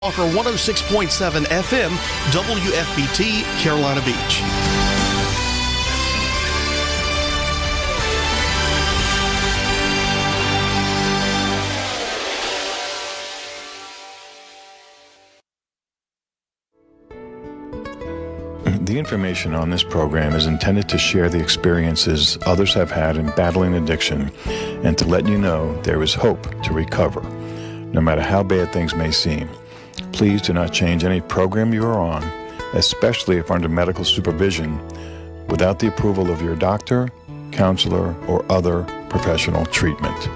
Talker 106.7 FM, WFBT, Carolina Beach. The information on this program is intended to share the experiences others have had in battling addiction and to let you know there is hope to recover, no matter how bad things may seem. Please do not change any program you are on, especially if under medical supervision, without the approval of your doctor, counselor, or other professional treatment.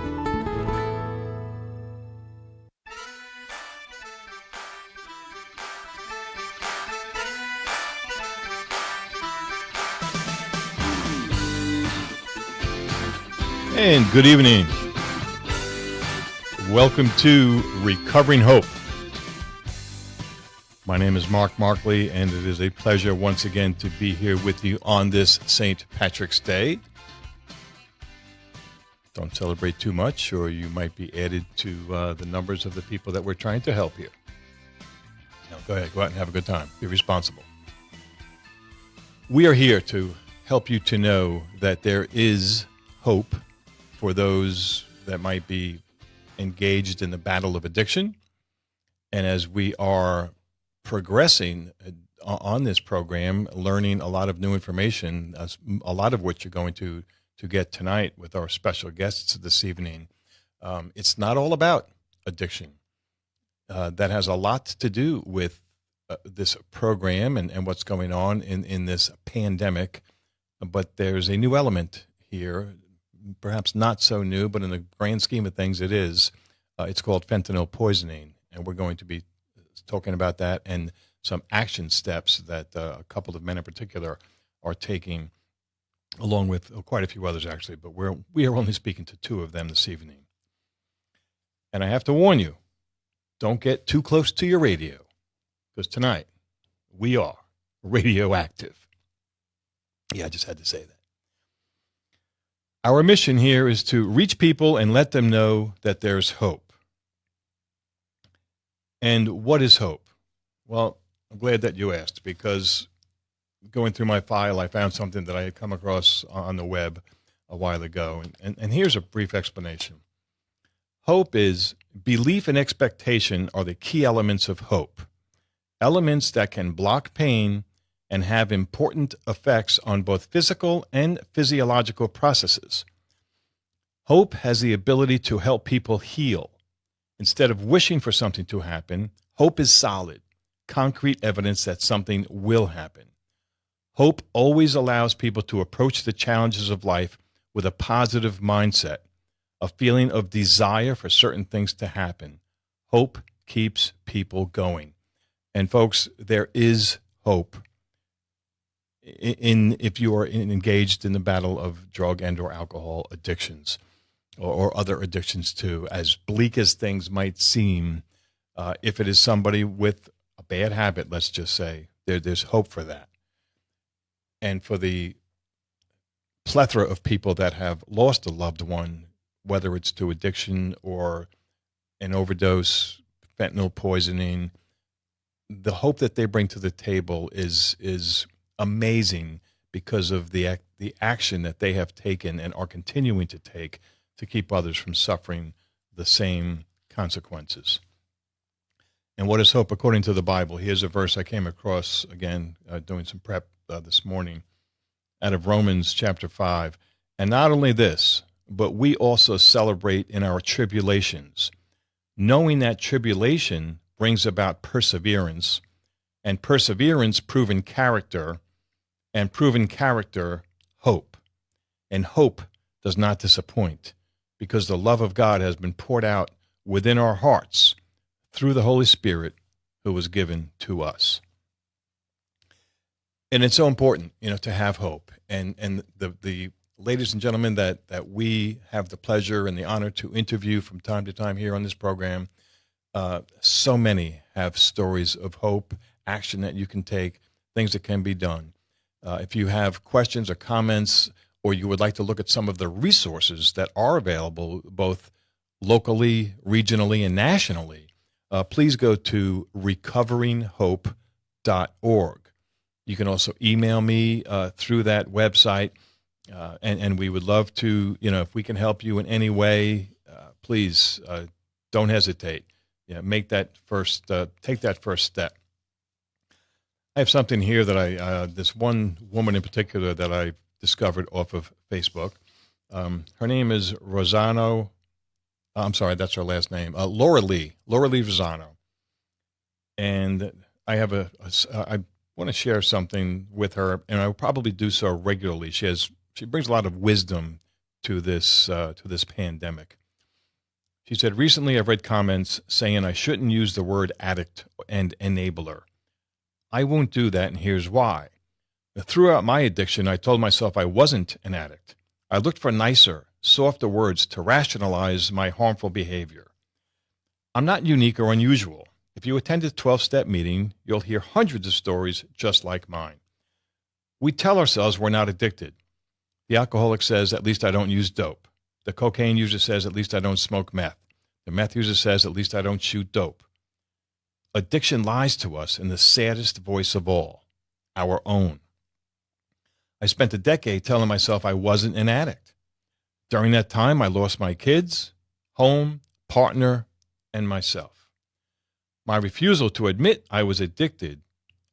And good evening. Welcome to Recovering Hope. My name is Marcley, and it is a pleasure once again to be here with you on this St. Patrick's Day. Don't celebrate too much, or you might be added to the numbers of the people that we're trying to help here. No, go ahead, go out and have a good time. Be responsible. We are here to help you to know that there is hope for those that might be engaged in the battle of addiction. And as we are progressing on this program, learning a lot of new information, a lot of which you're going to get tonight with our special guests this evening, it's not all about addiction. That has a lot to do with this program and what's going on in this pandemic. But there's a new element here, perhaps not so new, but in the grand scheme of things, it is. It's called fentanyl poisoning, and we're going to be talking about that and some action steps that a couple of men in particular are taking, along with quite a few others, actually, but we are only speaking to two of them this evening. And I have to warn you, don't get too close to your radio, because tonight we are radioactive. Yeah, I just had to say that. Our mission here is to reach people and let them know that there's hope. And what is hope? Well, I'm glad that you asked, because going through my file, I found something that I had come across on the web a while ago. And here's a brief explanation. Hope is belief and expectation are the key elements of hope, elements that can block pain and have important effects on both physical and physiological processes. Hope has the ability to help people heal. Instead of wishing for something to happen, hope is solid, concrete evidence that something will happen. Hope always allows people to approach the challenges of life with a positive mindset, a feeling of desire for certain things to happen. Hope keeps people going. And folks, there is hope if you are engaged in the battle of drug and or alcohol addictions or other addictions too. As bleak as things might seem, if it is somebody with a bad habit, let's just say, there's hope for that. And for the plethora of people that have lost a loved one, whether it's to addiction or an overdose, fentanyl poisoning, the hope that they bring to the table is amazing, because of the action that they have taken and are continuing to take to keep others from suffering the same consequences. And what is hope according to the Bible? Here's a verse I came across, again, doing some prep this morning, out of Romans chapter 5. And not only this, but we also celebrate in our tribulations, knowing that tribulation brings about perseverance, and perseverance proven character, and proven character hope. And hope does not disappoint, because the love of God has been poured out within our hearts through the Holy Spirit who was given to us. And it's so important, to have hope. And the ladies and gentlemen that we have the pleasure and the honor to interview from time to time here on this program, so many have stories of hope, action that you can take, things that can be done. If you have questions or comments, or you would like to look at some of the resources that are available both locally, regionally, and nationally, please go to recoveringhope.org. You can also email me through that website, and we would love to, if we can help you in any way, please don't hesitate. Make that take that first step. I have something here that this one woman in particular that I discovered off of Facebook. Her name is Rosano. I'm sorry, that's her last name. Laura Lee Rosano. And I have I want to share something with her, and I will probably do so regularly. She brings a lot of wisdom to this pandemic. She said, recently I've read comments saying I shouldn't use the word addict and enabler. I won't do that, and here's why. Throughout my addiction, I told myself I wasn't an addict. I looked for nicer, softer words to rationalize my harmful behavior. I'm not unique or unusual. If you attend a 12-step meeting, you'll hear hundreds of stories just like mine. We tell ourselves we're not addicted. The alcoholic says, at least I don't use dope. The cocaine user says, at least I don't smoke meth. The meth user says, at least I don't shoot dope. Addiction lies to us in the saddest voice of all, our own. I spent a decade telling myself I wasn't an addict. During that time, I lost my kids, home, partner, and myself. My refusal to admit I was addicted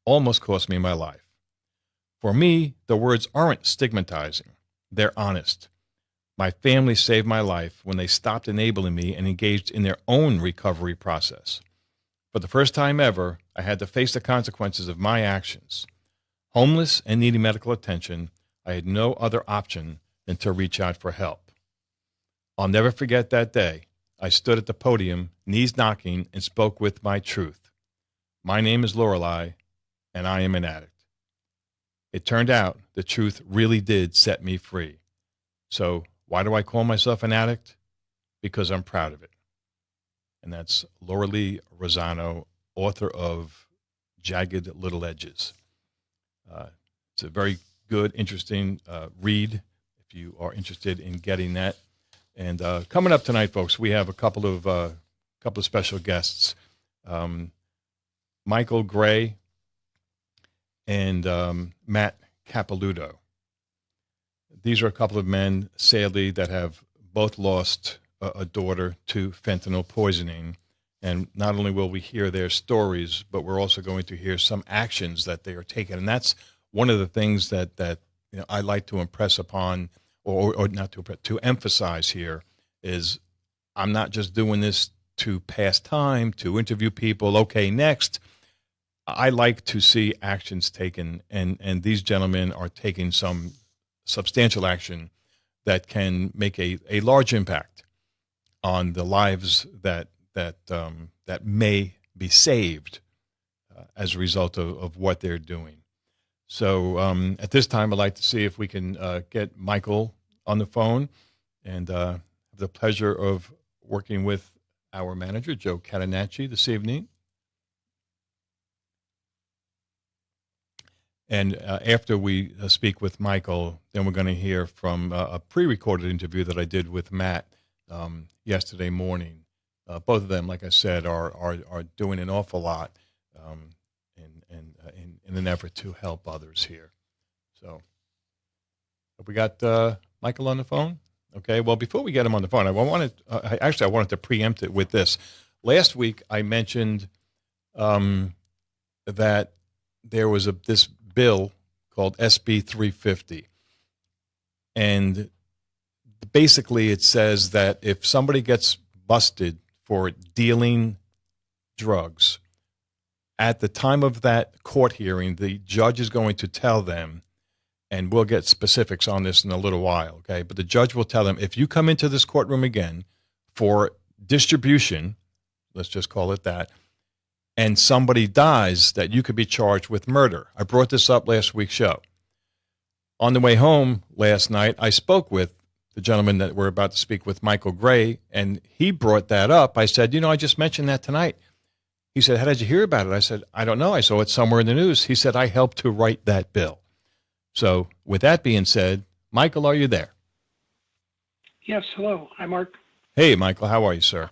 almost cost me my life. For me, the words aren't stigmatizing. They're honest. My family saved my life when they stopped enabling me and engaged in their own recovery process. For the first time ever, I had to face the consequences of my actions. Homeless and needing medical attention, I had no other option than to reach out for help. I'll never forget that day. I stood at the podium, knees knocking, and spoke with my truth. My name is Lorelei, and I am an addict. It turned out the truth really did set me free. So why do I call myself an addict? Because I'm proud of it. And that's Laura Lee Rosano, author of Jagged Little Edges. It's a very good, interesting read if you are interested in getting that. And coming up tonight, folks, we have a couple of special guests, Michael Gray and Matt Capelouto. These are a couple of men, sadly, that have both lost a daughter to fentanyl poisoning. And not only will we hear their stories, but we're also going to hear some actions that they are taking. And that's one of the things that I like to impress upon, or not to emphasize here, is I'm not just doing this to pass time, to interview people. Okay, next. I like to see actions taken, and these gentlemen are taking some substantial action that can make a large impact on the lives that may be saved as a result of what they're doing. So at this time, I'd like to see if we can get Michael on the phone, and have the pleasure of working with our manager, Joe Catanacci, this evening. And after we speak with Michael, then we're going to hear from a pre-recorded interview that I did with Matt yesterday morning. Both of them, like I said, are doing an awful lot in an effort to help others here. So, have we got Michael on the phone? Okay. Well, before we get him on the phone, I wanted to preempt it with this. Last week, I mentioned that there was this bill called SB350, and basically it says that if somebody gets busted for dealing drugs, at the time of that court hearing, the judge is going to tell them, and we'll get specifics on this in a little while, okay? But the judge will tell them, if you come into this courtroom again for distribution, let's just call it that, and somebody dies, that you could be charged with murder. I brought this up last week's show. On the way home last night, I spoke with the gentleman that we're about to speak with, Michael Gray, and he brought that up. I said, I just mentioned that tonight. He said, how did you hear about it? I said, I don't know. I saw it somewhere in the news. He said, I helped to write that bill. So with that being said, Michael, are you there? Yes, hello. Hi, Mark. Hey, Michael, how are you, sir?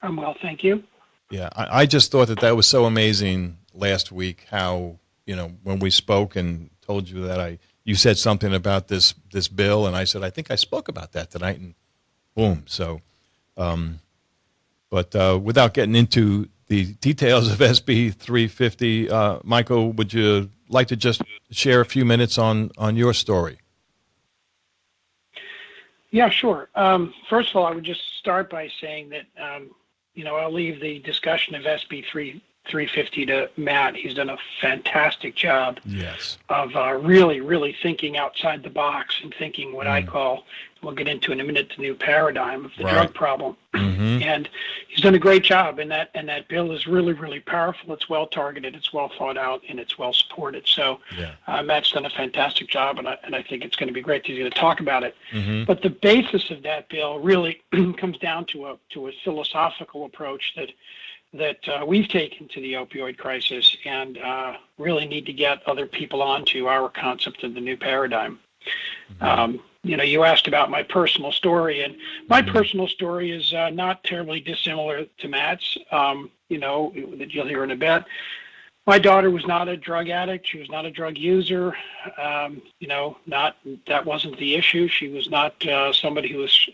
I'm well, thank you. Yeah, I just thought that was so amazing last week. How, when we spoke and told you that you said something about this bill, and I said I think I spoke about that tonight, and boom. So, but without getting into the details of SB 350, Michael, would you like to just share a few minutes on your story? Yeah, sure. First of all, I would just start by saying that, I'll leave the discussion of SB 350 to Matt. He's done a fantastic job of really, really thinking outside the box and thinking what I call, we'll get into in a minute, the new paradigm of the drug problem. And he's done a great job, and that bill is really, really powerful. It's well targeted, it's well thought out, and it's well supported. So Matt's done a fantastic job, and I think it's going to be great to get to talk about it. But the basis of that bill really comes down to a philosophical approach that we've taken to the opioid crisis, and really need to get other people onto our concept of the new paradigm. You asked about my personal story, and my personal story is not terribly dissimilar to Matt's, that you'll hear in a bit. My daughter was not a drug addict. She was not a drug user. That wasn't the issue. She was not somebody who was,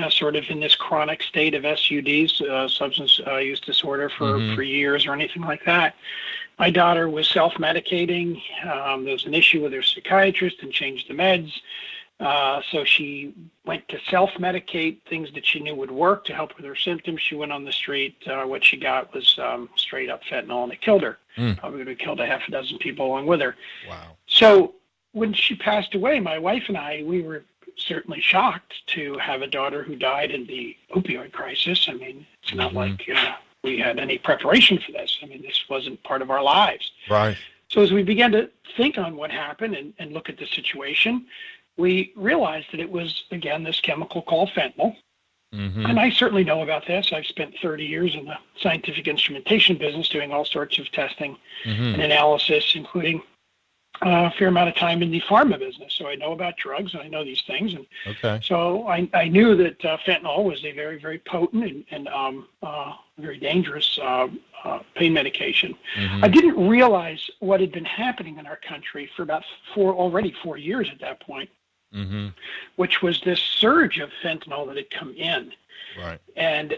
sort of in this chronic state of SUDs, substance use disorder for years or anything like that. My daughter was self-medicating. There was an issue with her psychiatrist and changed the meds. So she went to self-medicate things that she knew would work to help with her symptoms. She went on the street. What she got was straight up fentanyl, and it killed her. Probably would have killed a half a dozen people along with her. Wow. So when she passed away, my wife and I, we were certainly shocked to have a daughter who died in the opioid crisis. I mean, it's not like we had any preparation for this. I mean, this wasn't part of our lives. Right. So as we began to think on what happened and look at the situation, we realized that it was, again, this chemical called fentanyl. And I certainly know about this. I've spent 30 years in the scientific instrumentation business doing all sorts of testing and analysis, including a fair amount of time in the pharma business. So I know about drugs, and I know these things. And so I knew that fentanyl was a very, very potent and very dangerous pain medication. I didn't realize what had been happening in our country for about 4 years at that point. Which was this surge of fentanyl that had come in, and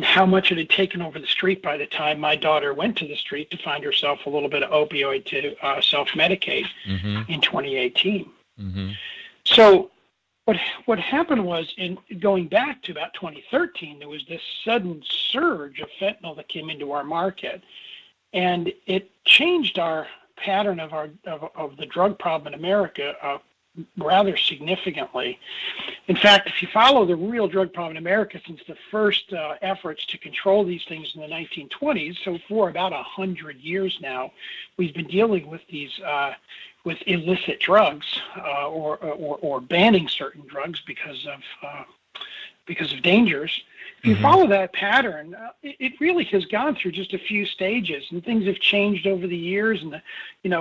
how much it had taken over the street by the time my daughter went to the street to find herself a little bit of opioid to self-medicate in 2018. So what happened was, in going back to about 2013, there was this sudden surge of fentanyl that came into our market, and it changed our pattern of the drug problem in America rather significantly. In fact, if you follow the real drug problem in America since the first efforts to control these things in the 1920s, so for about 100 years now, we've been dealing with these with illicit drugs or banning certain drugs because of dangers. If you follow that pattern, it really has gone through just a few stages, and things have changed over the years. And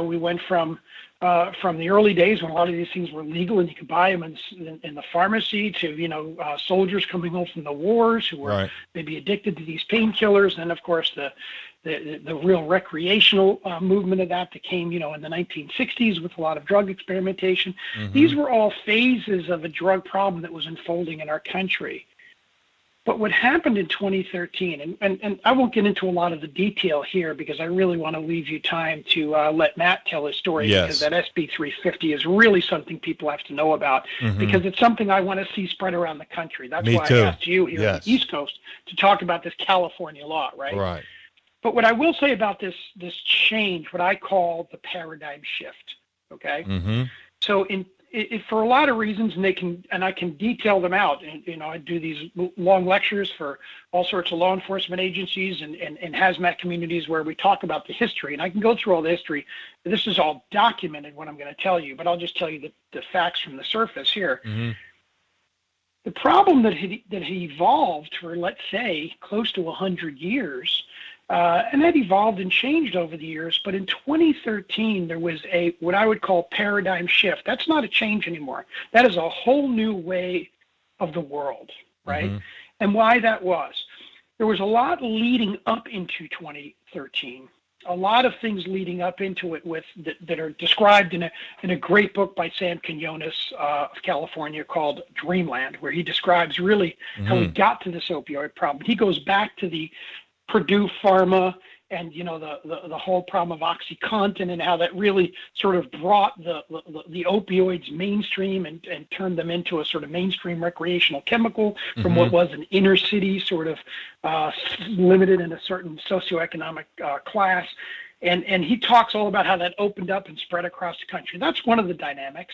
we went from the early days when a lot of these things were legal and you could buy them in the pharmacy to soldiers coming home from the wars who were maybe addicted to these painkillers, and of course the real recreational movement of that came in the 1960s with a lot of drug experimentation. These were all phases of a drug problem that was unfolding in our country. But what happened in 2013, and I won't get into a lot of the detail here because I really want to leave you time to let Matt tell his story, because that SB 350 is really something people have to know about, because it's something I want to see spread around the country. That's why I asked you here on the East Coast to talk about this California law, right? Right. But what I will say about this change, what I call the paradigm shift, okay? So for a lot of reasons, and I can detail them out. And I do these long lectures for all sorts of law enforcement agencies and hazmat communities where we talk about the history. And I can go through all the history. This is all documented, what I'm going to tell you, but I'll just tell you the facts from the surface here. The problem that had evolved for, let's say, close to 100 years, and that evolved and changed over the years. But in 2013, there was what I would call paradigm shift. That's not a change anymore. That is a whole new way of the world, right? And why that was. there was a lot leading up into 2013. A lot of things leading up into it that are described in a great book by Sam Quinones of California called Dreamland, where he describes really how we got to this opioid problem. He goes back to the Purdue Pharma and the whole problem of OxyContin and how that really sort of brought the opioids mainstream and turned them into a sort of mainstream recreational chemical from what was an inner city sort of limited in a certain socioeconomic class. And he talks all about how that opened up and spread across the country. That's one of the dynamics.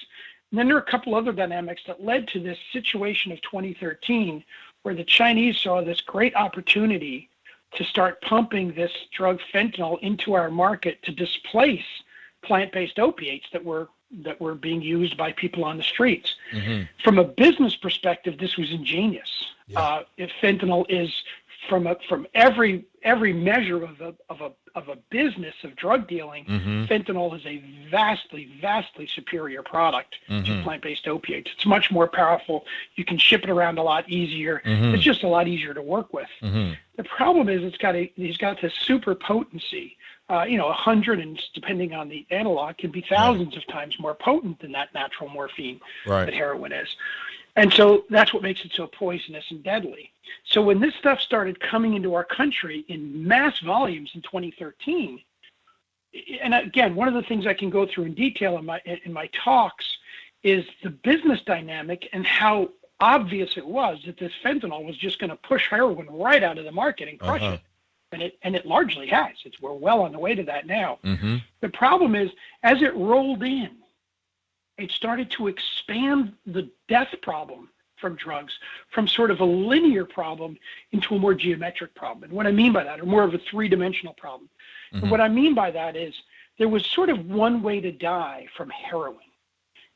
And then there are a couple other dynamics that led to this situation of 2013 where the Chinese saw this great opportunity to start pumping this drug fentanyl into our market to displace plant-based opiates that were being used by people on the streets. From a business perspective, this was ingenious. If fentanyl is from every measure of a business of drug dealing, fentanyl is a vastly superior product to plant-based opiates. It's much more powerful. You can ship it around a lot easier. It's just a lot easier to work with. The problem is he's got this super potency. 100, and depending on the analog, can be thousands of times more potent than that natural morphine that heroin is. And so that's what makes it so poisonous and deadly. So when this stuff started coming into our country in mass volumes in 2013, and again, one of the things I can go through in detail in my talks is the business dynamic and how obvious it was that this fentanyl was just going to push heroin right out of the market and crush it. And it largely has. We're well on the way to that now. The problem is, as it rolled in, it started to expand the death problem from drugs from sort of a linear problem into a more geometric problem. And what I mean by that, or more of a three-dimensional problem. And what I mean by that is there was sort of one way to die from heroin.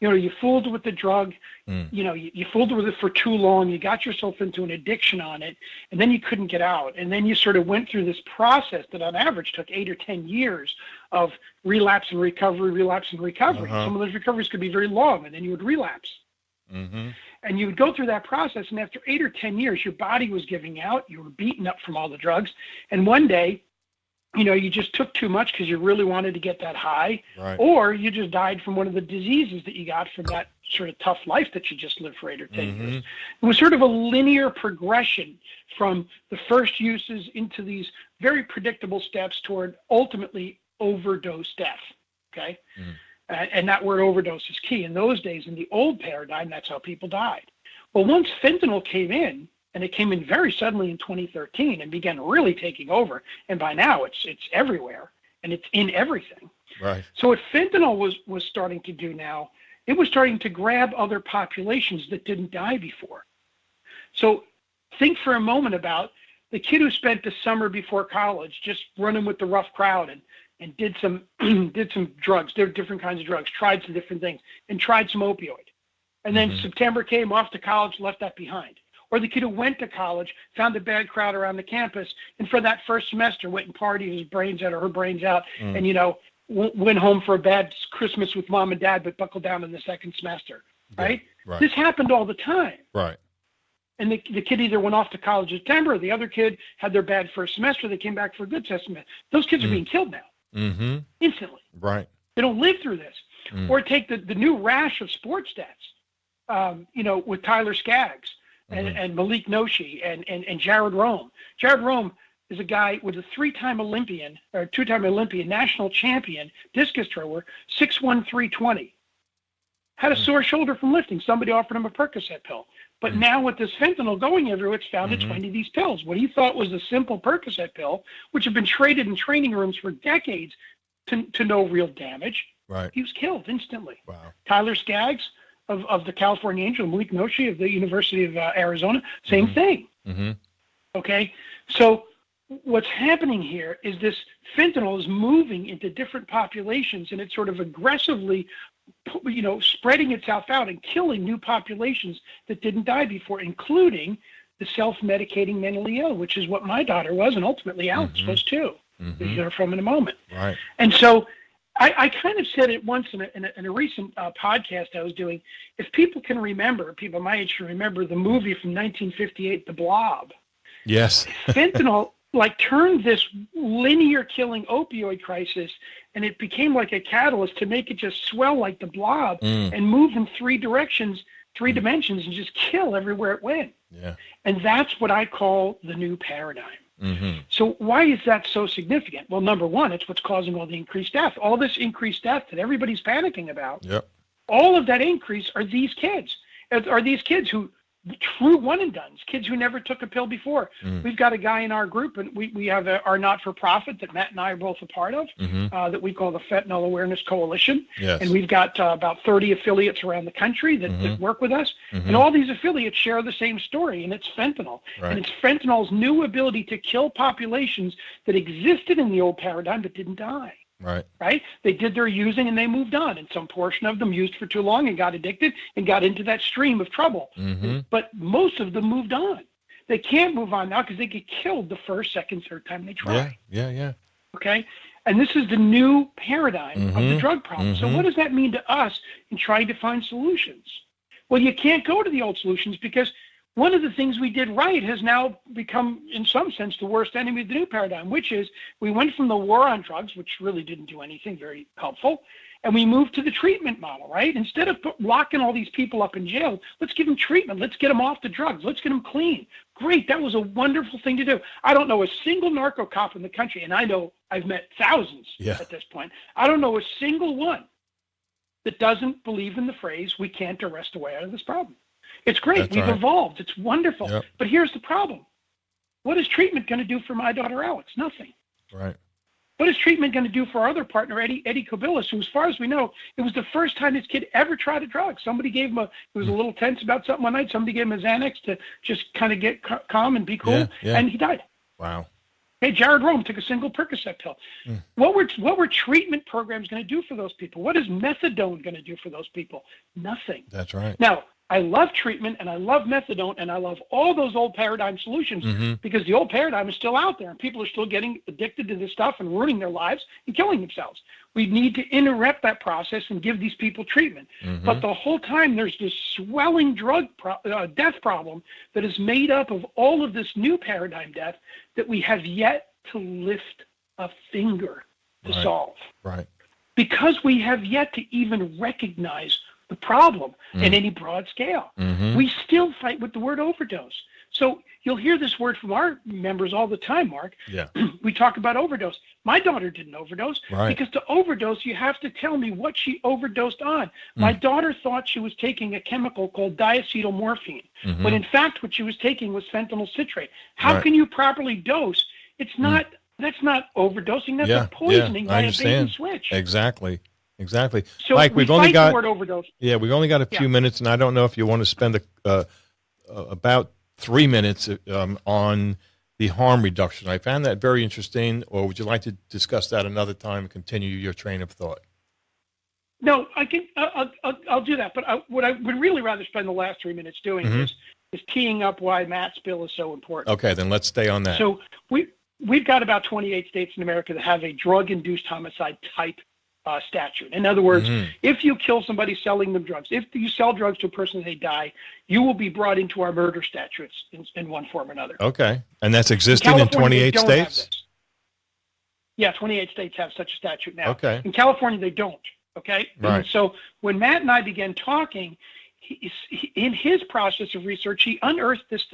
You fooled with the drug, you fooled with it for too long, you got yourself into an addiction on it, and then you couldn't get out. And then you sort of went through this process that on average took 8 or 10 years of relapse and recovery. Some of those recoveries could be very long, and then you would relapse. And you would go through that process, and after 8 or 10 years, your body was giving out, you were beaten up from all the drugs, and one day, you just took too much because you really wanted to get that high, or you just died from one of the diseases that you got from that sort of tough life that you just lived for 8 or 10 years. It was sort of a linear progression from the first uses into these very predictable steps toward ultimately overdose death, okay? And that word overdose is key. In those days, in the old paradigm, that's how people died. Well, once fentanyl came in, and it came in very suddenly in 2013 and began really taking over. And by now it's everywhere and it's in everything. So what fentanyl was starting to do now, it was starting to grab other populations that didn't die before. So think for a moment about the kid who spent the summer before college just running with the rough crowd and did some drugs, there are different kinds of drugs, tried some different things and tried some opioid. And then September came, off to college, left that behind. Or the kid who went to college, found a bad crowd around the campus, and for that first semester went and partied his brains out or her brains out, and, went home for a bad Christmas with mom and dad, but buckled down in the second semester, right? This happened all the time. And the kid either went off to college in September, or the other kid had their bad first semester, they came back for a good semester. Those kids are being killed now, instantly. They don't live through this. Or take the new rash of sports deaths, with Tyler Skaggs. And Malik Noshi and Jared Rome. Jared Rome is a guy with a 3-time Olympian, or 2-time Olympian, national champion, discus thrower, 6'1", 320. Had a sore shoulder from lifting. Somebody offered him a Percocet pill. But now with this fentanyl going everywhere, it's found its way into these pills. What he thought was a simple Percocet pill, which had been traded in training rooms for decades to no real damage, he was killed instantly. Tyler Skaggs of the California Angel, Malik Noshi of the University of Arizona, same thing. Okay, so what's happening here is this fentanyl is moving into different populations, and it's sort of aggressively, spreading itself out and killing new populations that didn't die before, including the self-medicating mentally ill, which is what my daughter was, and ultimately Alex was too. You'll hear from in a moment. And so I kind of said it once in a recent podcast I was doing. If people can remember, people my age can remember the movie from 1958, The Blob. Yes. Fentanyl turned this linear killing opioid crisis, and it became like a catalyst to make it just swell like the blob and move in three dimensions, and just kill everywhere it went. Yeah. And that's what I call the new paradigm. So why is that so significant? Well, number one, it's what's causing all the increased death. All this increased death that everybody's panicking about. Yep. All of that increase are these kids. Who true one and dones, kids who never took a pill before. We've got a guy in our group, and we have our not-for-profit that Matt and I are both a part of, that we call the Fentanyl Awareness Coalition. Yes. And we've got about 30 affiliates around the country that work with us. And all these affiliates share the same story, and it's fentanyl. Right. And it's fentanyl's new ability to kill populations that existed in the old paradigm but didn't die. Right? They did their using and they moved on. And some portion of them used for too long and got addicted and got into that stream of trouble. But most of them moved on. They can't move on now because they get killed the first, second, third time they try. Yeah. Okay? And this is the new paradigm of the drug problem. So what does that mean to us in trying to find solutions? Well, you can't go to the old solutions because one of the things we did right has now become, in some sense, the worst enemy of the new paradigm, which is we went from the war on drugs, which really didn't do anything very helpful, and we moved to the treatment model, right? Instead of locking all these people up in jail, let's give them treatment. Let's get them off the drugs. Let's get them clean. Great. That was a wonderful thing to do. I don't know a single narco cop in the country, and I know I've met thousands at this point. I don't know a single one that doesn't believe in the phrase, we can't arrest a way out of this problem. It's great. That's We've right. evolved. It's wonderful. Yep. But here's the problem. What is treatment going to do for my daughter, Alex? Nothing. Right. What is treatment going to do for our other partner, Eddie Kobilis, who, as far as we know, it was the first time his kid ever tried a drug. Somebody gave him he was a little tense about something one night. Somebody gave him a Xanax to just kind of get calm and be cool, and he died. Wow. Hey, Jared Rome took a single Percocet pill. What were treatment programs going to do for those people? What is methadone going to do for those people? Nothing. That's right. Now, I love treatment and I love methadone and I love all those old paradigm solutions because the old paradigm is still out there and people are still getting addicted to this stuff and ruining their lives and killing themselves. We need to interrupt that process and give these people treatment. But the whole time there's this swelling drug death problem that is made up of all of this new paradigm death that we have yet to lift a finger to solve. Right. Because we have yet to even recognize the problem in any broad scale. We still fight with the word overdose. So you'll hear this word from our members all the time, Mark. Yeah. We talk about overdose. My daughter didn't overdose because to overdose, you have to tell me what she overdosed on. My daughter thought she was taking a chemical called diacetylmorphine, when in fact what she was taking was fentanyl citrate. How can you properly dose? It's not. That's not overdosing. That's a poisoning by a bait and switch. Exactly. So Mike, we've only got the word overdose. Yeah, we've only got a few minutes, and I don't know if you want to spend about 3 minutes on the harm reduction. I found that very interesting, or would you like to discuss that another time and continue your train of thought? No, I can. I'll do that. But what I would really rather spend the last 3 minutes doing is teeing up why Matt's bill is so important. Okay, then let's stay on that. So we've got about 28 states in America that have a drug-induced homicide type statute. In other words, if you kill somebody selling them drugs, if you sell drugs to a person and they die, you will be brought into our murder statutes in one form or another. Okay. And that's existing in 28 states? Yeah, 28 states have such a statute now. Okay. In California, they don't. Okay. Right. And so when Matt and I began talking, in his process of research, he unearthed this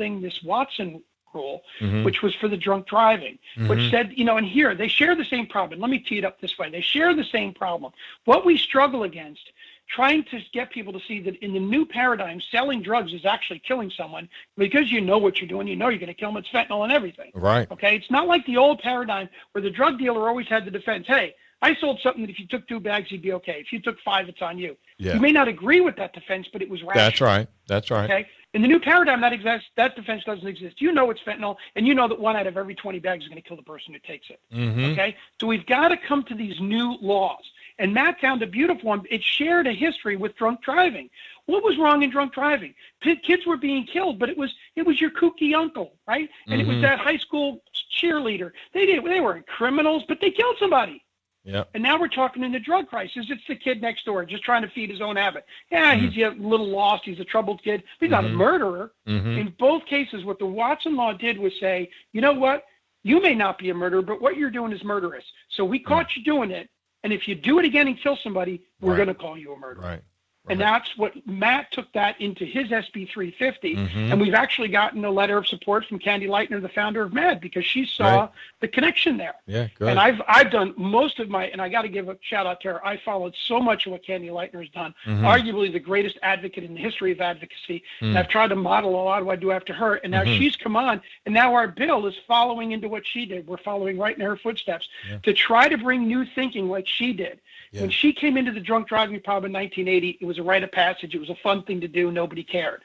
Watson rule, which was for the drunk driving, which said, and here they share the same problem. Let me tee it up this way. They share the same problem. What we struggle against, trying to get people to see that in the new paradigm, selling drugs is actually killing someone because you know what you're doing. You know you're going to kill them. It's fentanyl and everything. Right. Okay. It's not like the old paradigm where the drug dealer always had the defense. Hey, I sold something that if you took 2 bags, you'd be okay. If you took 5, it's on you. Yeah. You may not agree with that defense, but it was rational. That's right. Okay. In the new paradigm, that defense doesn't exist. You know it's fentanyl, and you know that 1 out of every 20 bags is going to kill the person who takes it. Okay? So we've got to come to these new laws. And Matt found a beautiful one. It shared a history with drunk driving. What was wrong in drunk driving? Kids were being killed, but it was your kooky uncle, right? And it was that high school cheerleader. They weren't criminals, but they killed somebody. Yeah. And now we're talking in the drug crisis. It's the kid next door just trying to feed his own habit. Yeah, he's a little lost. He's a troubled kid. He's not a murderer. In both cases, what the Watson law did was say, you know what? You may not be a murderer, but what you're doing is murderous. So we caught you doing it. And if you do it again and kill somebody, we're going to call you a murderer. Right. And that's what Matt took that into his SB350. And we've actually gotten a letter of support from Candy Lightner, the founder of MAD, because she saw the connection there. Yeah, good. And I've done most of my, and I got to give a shout out to her. I followed so much of what Candy Lightner has done, arguably the greatest advocate in the history of advocacy. And I've tried to model a lot of what I do after her. And now she's come on, and now our bill is following into what she did. We're following right in her footsteps to try to bring new thinking like she did. When she came into the drunk driving problem in 1980, it was a rite of passage. It was a fun thing to do. Nobody cared.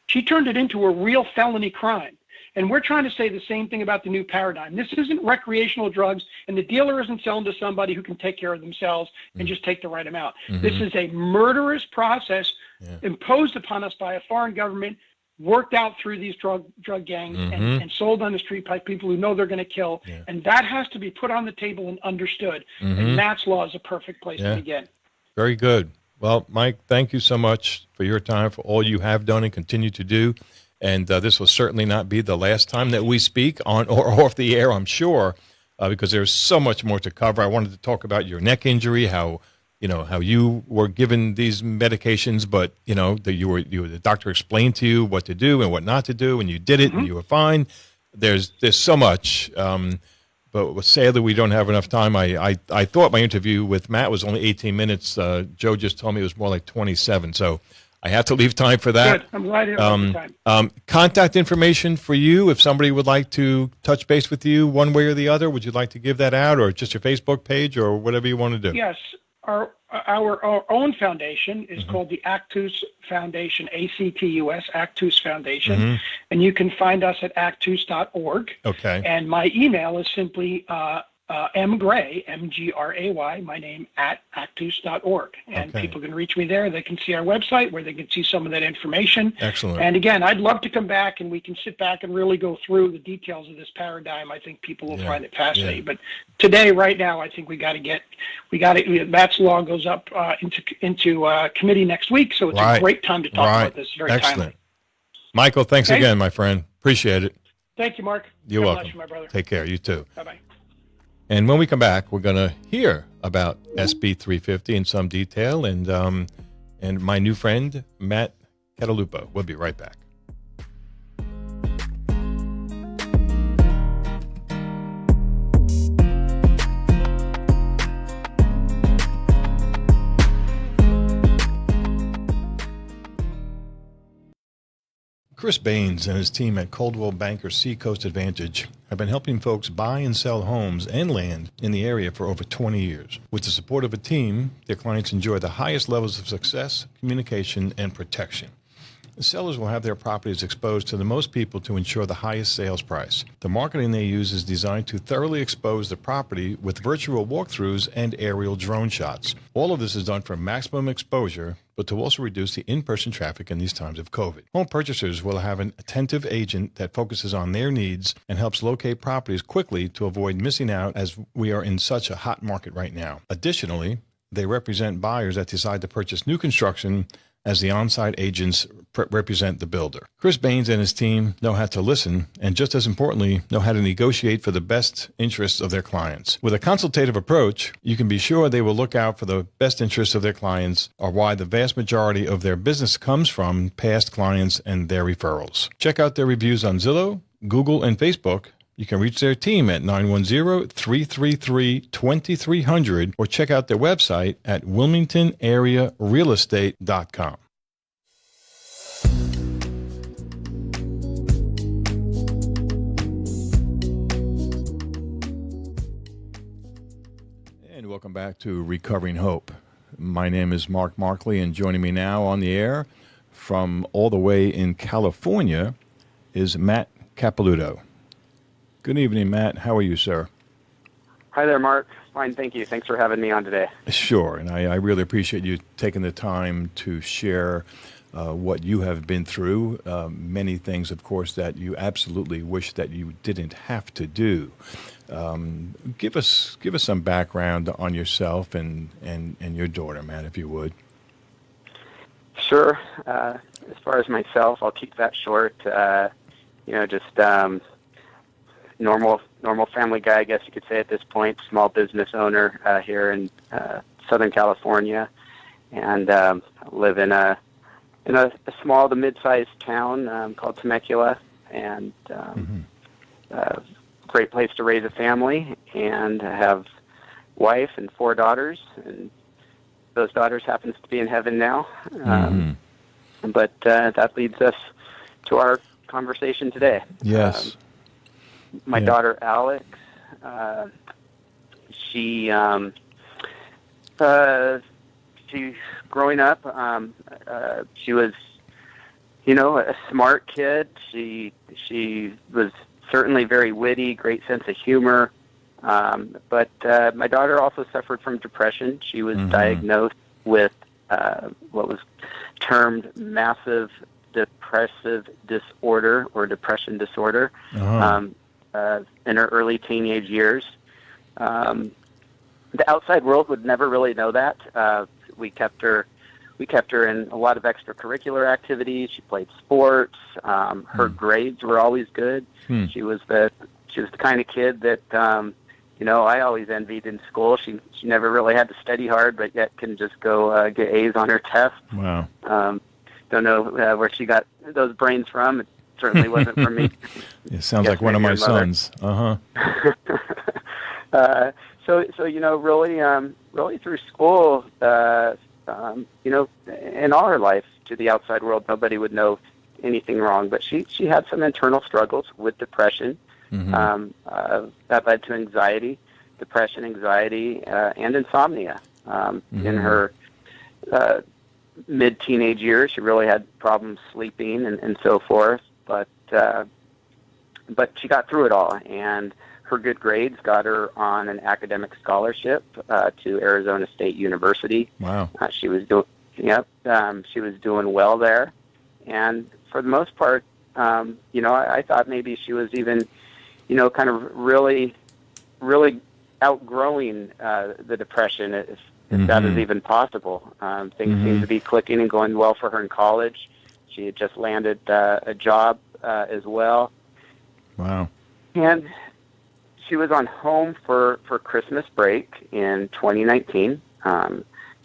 She turned it into a real felony crime. And we're trying to say the same thing about the new paradigm. This isn't recreational drugs, and the dealer isn't selling to somebody who can take care of themselves and just take the right amount. This is a murderous process imposed upon us by a foreign government, worked out through these drug gangs and sold on the street by people who know they're going to kill. And that has to be put on the table and understood. And Matt's law is a perfect place to begin. Very good. Well, Mike, thank you so much for your time, for all you have done and continue to do. And this will certainly not be the last time that we speak on or off the air, I'm sure, because there's so much more to cover. I wanted to talk about your neck injury, how you were given these medications, but the doctor explained to you what to do and what not to do, and you did it, and you were fine. There's so much, but sadly we don't have enough time. I thought my interview with Matt was only 18 minutes. Joe just told me it was more like 27, so I have to leave time for that. Good. I'm glad you have time. Contact information for you if somebody would like to touch base with you one way or the other. Would you like to give that out, or just your Facebook page, or whatever you want to do? Yes. Our own foundation is called the Actus Foundation, ACTUS, Actus Foundation, and you can find us at actus.org. Okay. And my email is simply mgray, M-G-R-A-Y, my name, at actus.org. And people can reach me there. They can see our website where they can see some of that information. Excellent. And again, I'd love to come back and we can sit back and really go through the details of this paradigm. I think people will find it fascinating. But today, right now, I think Matt's law goes up into committee next week. So it's a great time to talk about this. Very timely. Michael, thanks again, my friend. Appreciate it. Thank you, Mark. You're welcome. My brother. Take care. You too. Bye-bye. And when we come back, we're going to hear about SB 350 in some detail and my new friend, Matt Capelouto. We'll be right back. Chris Baines and his team at Coldwell Banker Seacoast Advantage have been helping folks buy and sell homes and land in the area for over 20 years. With the support of a team, their clients enjoy the highest levels of success, communication, and protection. The sellers will have their properties exposed to the most people to ensure the highest sales price. The marketing they use is designed to thoroughly expose the property with virtual walkthroughs and aerial drone shots. All of this is done for maximum exposure, but to also reduce the in-person traffic in these times of COVID. Home purchasers will have an attentive agent that focuses on their needs and helps locate properties quickly to avoid missing out as we are in such a hot market right now. Additionally, they represent buyers that decide to purchase new construction as the on-site agents represent the builder. Chris Baines and his team know how to listen and, just as importantly, know how to negotiate for the best interests of their clients. With a consultative approach, you can be sure they will look out for the best interests of their clients, or why the vast majority of their business comes from past clients and their referrals. Check out their reviews on Zillow, Google, and Facebook. You can reach their team at 910-333-2300 or check out their website at wilmingtonarearealestate.com. And welcome back to Recovering Hope. My name is Mark Marcley, and joining me now on the air from all the way in California is Matt Capelouto. Good evening, Matt. How are you, sir? Hi there, Mark. Fine, thank you. Thanks for having me on today. Sure, and I really appreciate you taking the time to share what you have been through. Many things, of course, that you absolutely wish that you didn't have to do. Give us some background on yourself and your daughter, Matt, if you would. Sure. As far as myself, I'll keep that short. Just normal family guy, I guess you could say at this point. Small business owner here in Southern California, and live in a small to mid-sized town called Temecula, and great place to raise a family, and have wife and 4 daughters, and those daughters happens to be in heaven now. But that leads us to our conversation today. Yes. My daughter Alex, she growing up, she was, a smart kid. She was certainly very witty, great sense of humor. But my daughter also suffered from depression. She was diagnosed with what was termed massive depressive disorder or depression disorder in her early teenage years. The outside world would never really know that. We kept her in a lot of extracurricular activities. She played sports. Her grades were always good. She was the kind of kid that I always envied in school. She never really had to study hard, but yet can just go get A's on her tests. Wow. Don't know where she got those brains from. It certainly wasn't from me. It sounds like one of my sons. So really through school, in all her life, to the outside world, nobody would know anything wrong. But she had some internal struggles with depression. That led to anxiety, depression, anxiety, and insomnia. In her mid-teenage years, she really had problems sleeping and so forth. But she got through it all, and her good grades got her on an academic scholarship to Arizona State University. Wow. She was doing well there, and for the most part, I thought maybe she was even, kind of really, really outgrowing the depression, if that is even possible. Things seemed to be clicking and going well for her in college. She had just landed a job as well. Wow. And she was on home for Christmas break in 2019.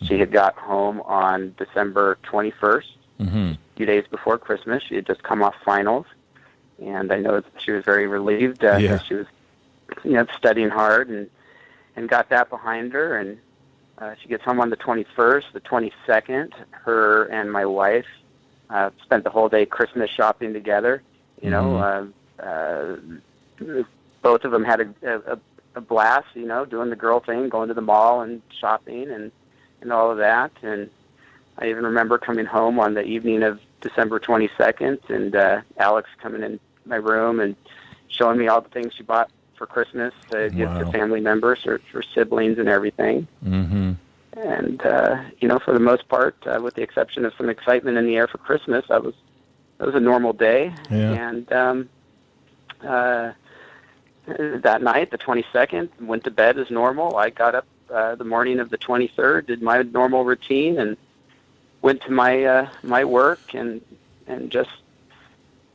She had got home on December 21st, a few days before Christmas. She had just come off finals, and I know she was very relieved. She was, studying hard and got that behind her. And she gets home on the 21st. The 22nd, her and my wife spent the whole day Christmas shopping together. Both of them had a blast, doing the girl thing, going to the mall and shopping and all of that. And I even remember coming home on the evening of December 22nd, and Alex coming in my room and showing me all the things she bought for Christmas to give to family members or for siblings and everything. And, for the most part, with the exception of some excitement in the air for Christmas, that was a normal day. Yeah. And that night, the 22nd, went to bed as normal. I got up the morning of the 23rd, did my normal routine, and went to my work, and just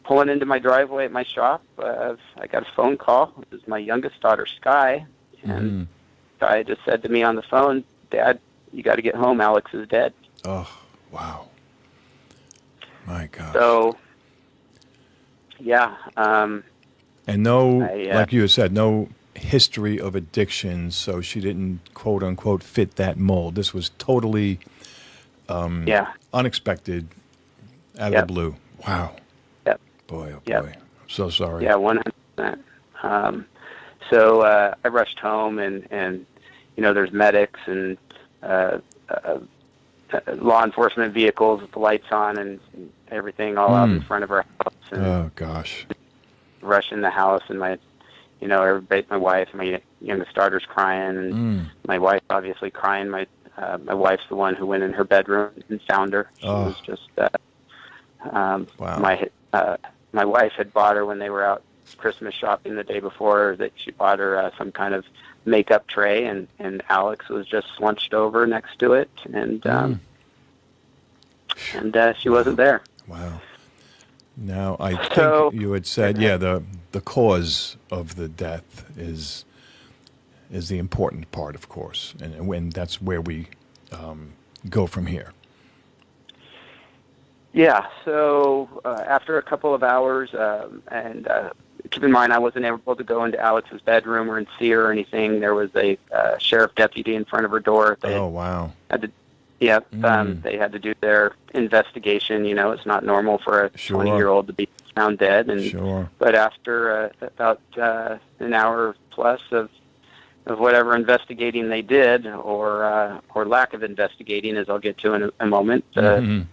pulling into my driveway at my shop, I got a phone call. It was my youngest daughter, Sky, and Sky just said to me on the phone, "Dad, you got to get home. Alex is dead." Oh, wow. My God. So, yeah. And like you had said, no history of addiction, so she didn't, quote unquote, fit that mold. This was totally unexpected, out of the blue. Wow. Yep. Boy, oh boy. I'm so sorry. Yeah, 100%. So I rushed home, and there's medics and law enforcement vehicles with the lights on and everything all out in front of our house. And oh, gosh. rush in the house, and everybody, my wife, my youngest daughter's crying, and my wife obviously crying. My wife's the one who went in her bedroom and found her. She was just Wow. My wife had bought her when they were out Christmas shopping the day before, that she bought her some kind of makeup tray, and Alex was just slunched over next to it, and she wasn't there. Wow. Now, I think you had said, the cause of the death is the important part, of course, and when that's where we go from here. Yeah. So after a couple of hours, and keep in mind, I wasn't able to go into Alex's bedroom or see her or anything. There was a sheriff deputy in front of her door. Oh, wow. They had to do their investigation. You know, it's not normal for a 20-year-old to be found dead. And but after about an hour plus of whatever investigating they did, or lack of investigating, as I'll get to in a moment, the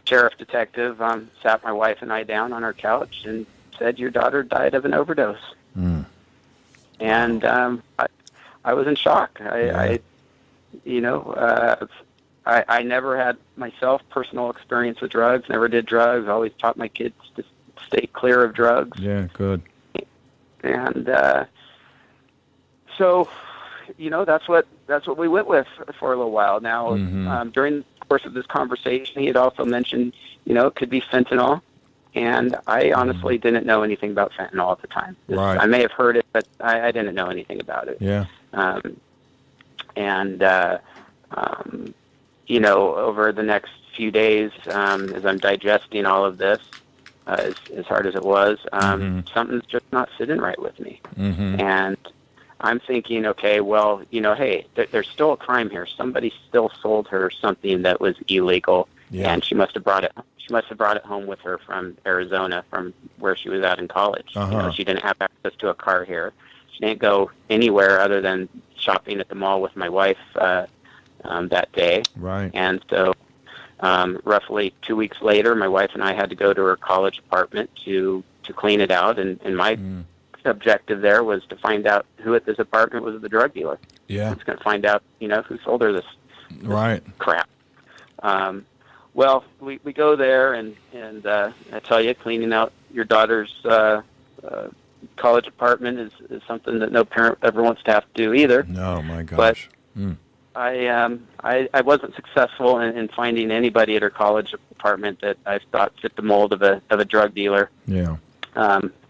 sheriff detective sat my wife and I down on our couch and said, "Your daughter died of an overdose." And I was in shock. I never had myself personal experience with drugs, never did drugs, always taught my kids to stay clear of drugs. Yeah, good. And so, that's what we went with for a little while. Now, during the course of this conversation, he had also mentioned, it could be fentanyl. And I honestly didn't know anything about fentanyl at the time. Right. I may have heard it, but I didn't know anything about it. Yeah. Over the next few days, as I'm digesting all of this, as hard as it was, something's just not sitting right with me. And I'm thinking, okay, well, hey, there's still a crime here. Somebody still sold her something that was illegal, and she must have brought it. She must have brought it home with her from Arizona, from where she was at in college. She didn't have access to a car here. She didn't go anywhere other than shopping at the mall with my wife that day. Right. And so roughly 2 weeks later, my wife and I had to go to her college apartment to clean it out. And my objective there was to find out who at this apartment was the drug dealer. Yeah. I was going to find out, who sold her this crap. Well, we go there, and I tell you, cleaning out your daughter's college apartment is something that no parent ever wants to have to do either. No, my gosh. But I wasn't successful in finding anybody at her college apartment that I thought fit the mold of a drug dealer. Yeah.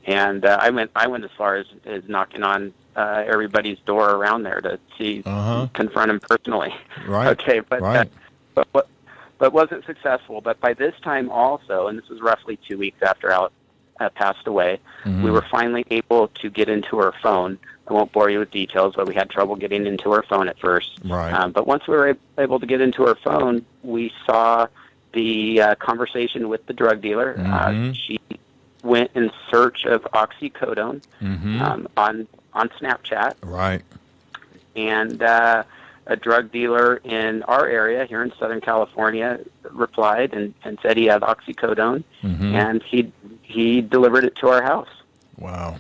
And I went as far as knocking on everybody's door around there to see confront him personally. Right. Okay, but wasn't successful. But by this time also, and this was roughly 2 weeks after Alex passed away, we were finally able to get into her phone. I won't bore you with details, but we had trouble getting into her phone at first. Right. But once we were able to get into her phone, we saw the conversation with the drug dealer. She went in search of oxycodone on Snapchat. Right. And a drug dealer in our area here in Southern California replied and said he had oxycodone, and he delivered it to our house. Wow.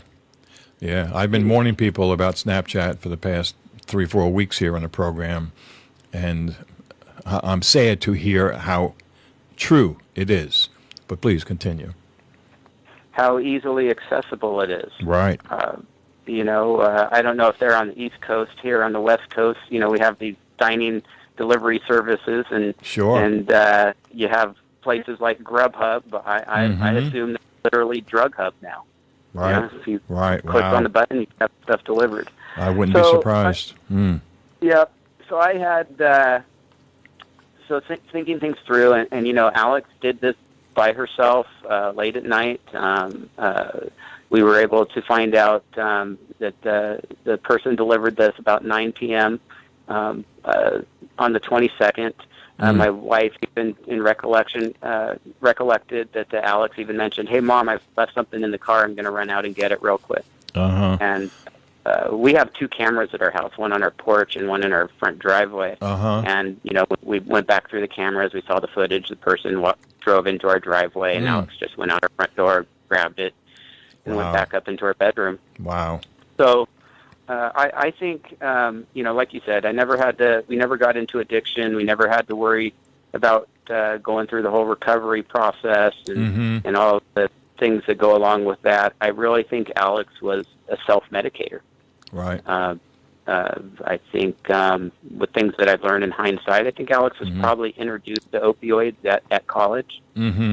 Yeah, I've been warning people about Snapchat for the past 3-4 weeks here on the program, and I'm sad to hear how true it is. But please continue. How easily accessible it is. Right. I don't know if they're on the East Coast. Here on the West Coast, we have these dining delivery services, and and you have places like Grubhub. I assume they're literally Drug Hub now. Right. If you click on the button, you have stuff delivered. I wouldn't be surprised. Yeah. So I had thinking things through, and Alex did this by herself late at night. We were able to find out that the person delivered this about 9 p.m. On the 22nd. My wife, even in recollected that Alex even mentioned, "Hey, Mom, I've left something in the car. I'm going to run out and get it real quick." And we have 2 cameras at our house, one on our porch and one in our front driveway. And, we went back through the cameras. We saw the footage. The person drove into our driveway, and Alex just went out our front door, grabbed it, and went back up into our bedroom. Wow. So I think, like you said, we never got into addiction. We never had to worry about going through the whole recovery process and all of the things that go along with that, I really think Alex was a self-medicator. Right. I think with things that I've learned in hindsight, I think Alex was probably introduced to opioids at college. And,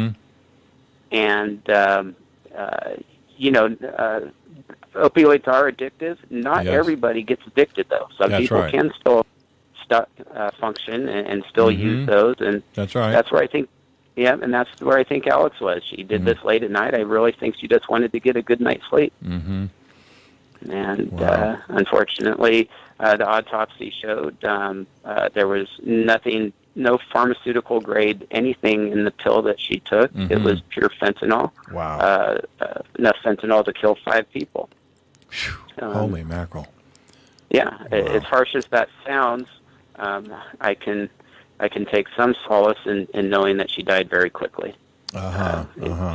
opioids are addictive. Not everybody gets addicted, though. Some people can still function and still use those. And that's right. That's where I think, and that's where I think Alex was. She did this late at night. I really think she just wanted to get a good night's sleep. And unfortunately, the autopsy showed there was no pharmaceutical grade anything in the pill that she took. It was pure fentanyl. Wow. Enough fentanyl to kill 5 people. Holy mackerel. Yeah, as harsh as that sounds, I can take some solace in knowing that she died very quickly.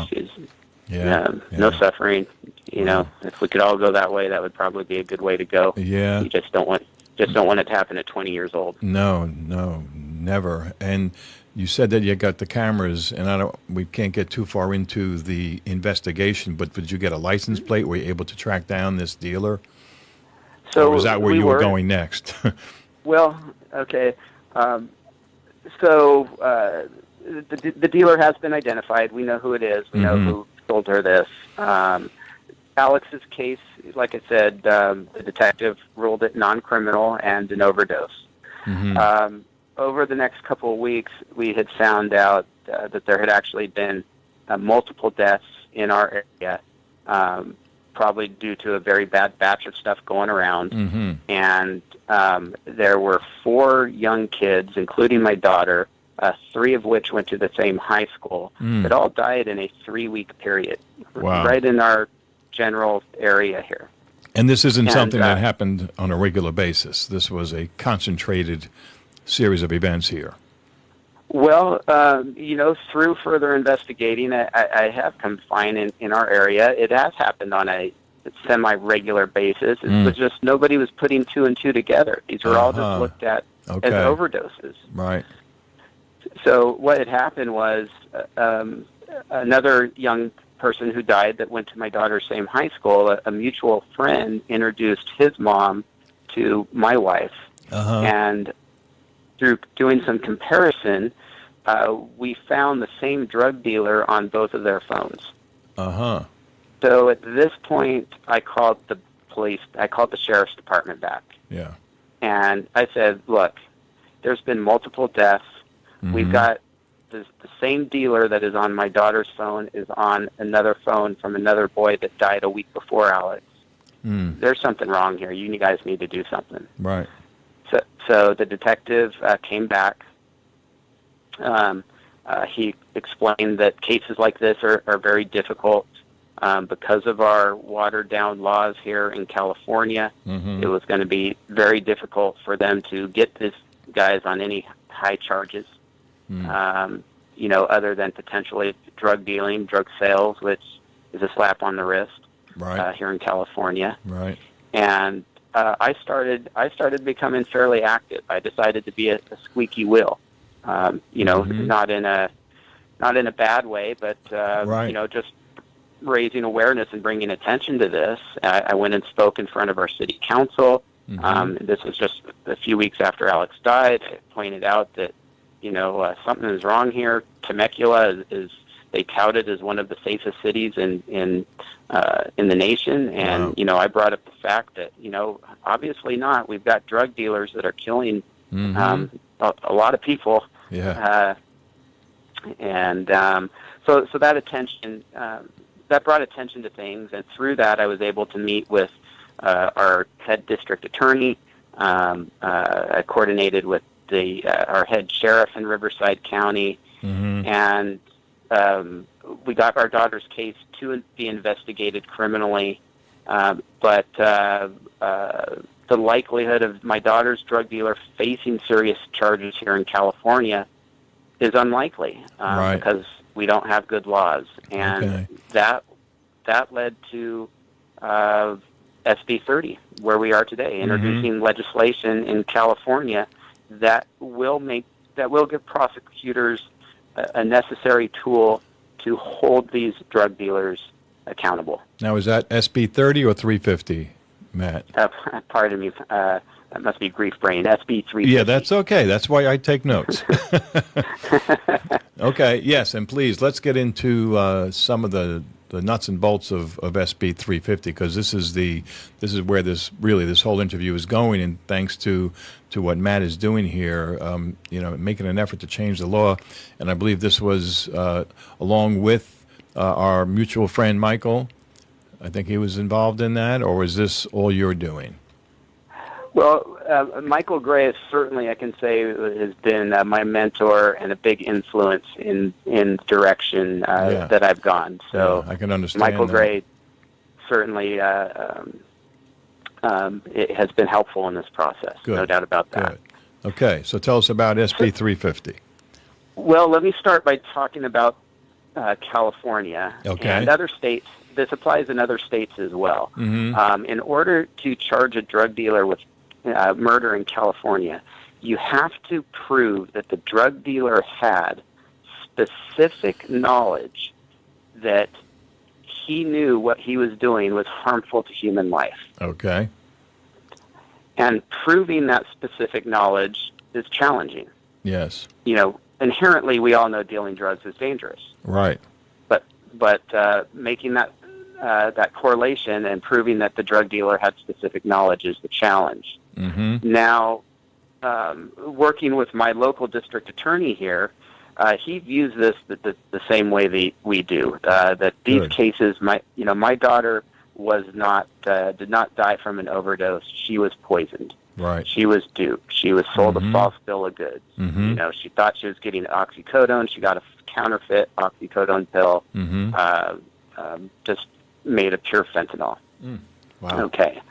She's no suffering. If we could all go that way, that would probably be a good way to go. Yeah. You just don't want it to happen at 20 years old. No, never. And you said that you got the cameras, and we can't get too far into the investigation, but did you get a license plate? Were you able to track down this dealer? So or was that where you were going next? Well, okay. The dealer has been identified. We know who it is. We know who sold her this. Alex's case, like I said, the detective ruled it non-criminal and an overdose. Over the next couple of weeks, we had found out that there had actually been multiple deaths in our area, probably due to a very bad batch of stuff going around. And there were 4 young kids, including my daughter, 3 of which went to the same high school, that all died in a 3-week period, right in our general area here. And this isn't something that happened on a regular basis. This was a concentrated series of events here. Well, through further investigating, I have come to find in our area, it has happened on a semi-regular basis. It was just nobody was putting 2 and 2 together. These were all just looked at as overdoses. Right. So what had happened was another young person who died that went to my daughter's same high school, a mutual friend introduced his mom to my wife. And through doing some comparison, we found the same drug dealer on both of their phones. So at this point, I called the police. I called the sheriff's department back. Yeah. And I said, look, there's been multiple deaths. We've got the same dealer that is on my daughter's phone is on another phone from another boy that died a week before Alex. There's something wrong here. You guys need to do something. Right. So the detective came back. He explained that cases like this are very difficult because of our watered-down laws here in California. It was going to be very difficult for them to get these guys on any high charges, other than potentially drug dealing, drug sales, which is a slap on the wrist here in California. Right. And I started becoming fairly active. I decided to be a squeaky wheel, not in a bad way, but just raising awareness and bringing attention to this. I went and spoke in front of our city council. This was just a few weeks after Alex died. I pointed out that something is wrong here. Temecula is they touted as one of the safest cities in the nation, and I brought up the fact that obviously not. We've got drug dealers that are killing a lot of people. Yeah. So that attention that brought attention to things, and through that I was able to meet with our head district attorney. I coordinated with our head sheriff in Riverside County, and we got our daughter's case to be investigated criminally, but the likelihood of my daughter's drug dealer facing serious charges here in California is unlikely because we don't have good laws, and that led to SB30, where we are today, introducing legislation in California that will give prosecutors a necessary tool to hold these drug dealers accountable. Now, is that SB 30 or 350, Matt? Pardon me. That must be grief brain. SB 350. Yeah, that's okay. That's why I take notes. Okay, yes, and please, let's get into some of the nuts and bolts of SB 350, because this is where this whole interview is going, and thanks to what Matt is doing here, making an effort to change the law, and I believe this was along with our mutual friend Michael. I think he was involved in that, or is this all you're doing? Well, Michael Gray is certainly, I can say, has been my mentor and a big influence in direction that I've gone. So I can understand Michael that. Gray certainly it has been helpful in this process. Good. No doubt about that. Good. Okay, so tell us about SB 350. Well, let me start by talking about California and other states. This applies in other states as well. Mm-hmm. In order to charge a drug dealer with murder in California, you have to prove that the drug dealer had specific knowledge that he knew what he was doing was harmful to human life. Okay. And proving that specific knowledge is challenging. Yes. Inherently, we all know dealing drugs is dangerous. Right. But making that correlation and proving that the drug dealer had specific knowledge is the challenge. Mm-hmm. Now, working with my local district attorney here, he views this the same way that we do. That these Good. cases, my daughter did not die from an overdose. She was poisoned. Right. She was duped. She was sold a false bill of goods. Mm-hmm. She thought she was getting oxycodone. She got a counterfeit oxycodone pill. Mm-hmm. Just made of pure fentanyl. Wow. Okay.